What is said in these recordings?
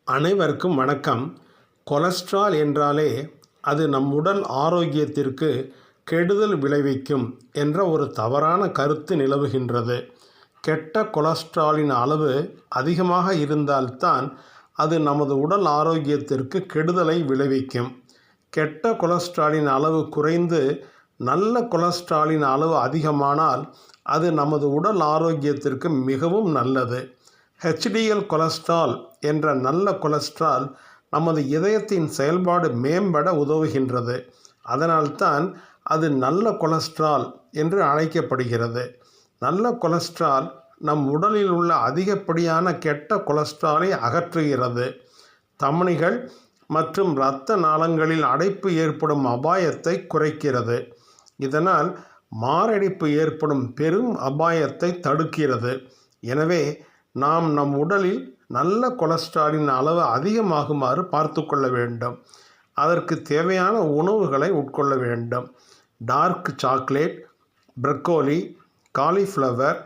அனைவருக்கும் வணக்கம். கொலஸ்ட்ரால் என்றாலே அது நம் உடல் ஆரோக்கியத்திற்கு கெடுதல் விளைவிக்கும் என்ற ஒரு தவறான கருத்து நிலவுகின்றது. கெட்ட கொலஸ்ட்ராலின் அளவு அதிகமாக இருந்தால்தான் அது நமது உடல் ஆரோக்கியத்திற்கு கெடுதலை விளைவிக்கும். கெட்ட கொலஸ்ட்ராலின் அளவு குறைந்து நல்ல கொலஸ்ட்ராலின் அளவு அதிகமானால் அது நமது உடல் ஆரோக்கியத்திற்கு மிகவும் நல்லது. HDL கொலஸ்ட்ரால் என்ற நல்ல கொலஸ்ட்ரால் நமது இதயத்தின் செயல்பாடு மேம்பட உதவுகின்றது. அதனால்தான் அது நல்ல கொலஸ்ட்ரால் என்று அழைக்கப்படுகிறது. நல்ல கொலஸ்ட்ரால் நம் உடலில் உள்ள அதிகப்படியான கெட்ட கொலஸ்ட்ராலை அகற்றுகிறது. தமனிகள் மற்றும் இரத்த நாளங்களில் அடைப்பு ஏற்படும் அபாயத்தை குறைக்கிறது. இதனால் மாரடைப்பு ஏற்படும் பெரும் அபாயத்தை தடுக்கிறது. எனவே நாம் நம் உடலில் நல்ல கொலஸ்ட்ராலின் அளவு அதிகமாகுமாறு பார்த்து கொள்ள வேண்டும். அதற்கு தேவையான உணவுகளை உட்கொள்ள வேண்டும். டார்க் சாக்லேட், ப்ரக்கோலி, காலிஃப்ளவர்,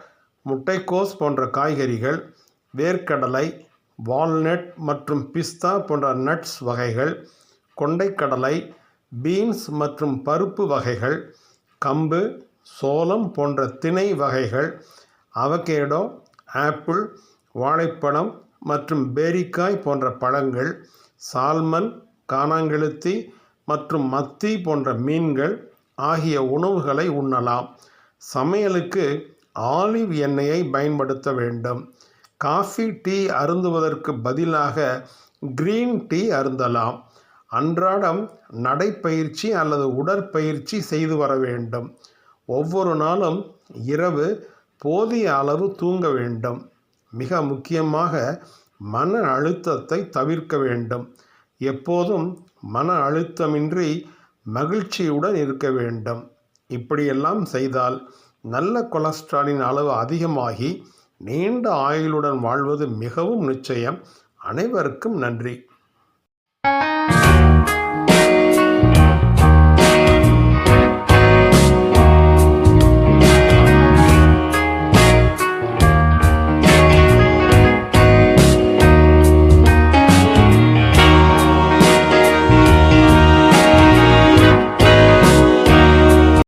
முட்டைக்கோஸ் போன்ற காய்கறிகள், வேர்க்கடலை, வால்நட் மற்றும் பிஸ்தா போன்ற நட்ஸ் வகைகள், கொண்டைக்கடலை, பீன்ஸ் மற்றும் பருப்பு வகைகள், கம்பு, சோளம் போன்ற திணை வகைகள், அவகேடோ, ஆப்பிள், வாழைப்பழம் மற்றும் பேரிக்காய் போன்ற பழங்கள், சால்மன், கானாங்கெழுத்தி மற்றும் மத்தி போன்ற மீன்கள் ஆகிய உணவுகளை உண்ணலாம். சமையலுக்கு ஆலிவ் எண்ணெயை பயன்படுத்த வேண்டும். காஃபி, டீ அருந்துவதற்கு பதிலாக கிரீன் டீ அருந்தலாம். அன்றாடம் நடைப்பயிற்சி அல்லது உடற்பயிற்சி செய்து வர வேண்டும். ஒவ்வொரு நாளும் இரவு போதிய அளவு தூங்க வேண்டும். மிக முக்கியமாக மன அழுத்தத்தை தவிர்க்க வேண்டும். எப்போதும் மன அழுத்தமின்றி மகிழ்ச்சியுடன் இருக்க வேண்டும். இப்படியெல்லாம் செய்தால் நல்ல கொலஸ்ட்ராலின் அளவு அதிகமாகி நீண்ட ஆயுளுடன் வாழ்வது மிகவும் நிச்சயம். அனைவருக்கும் நன்றி.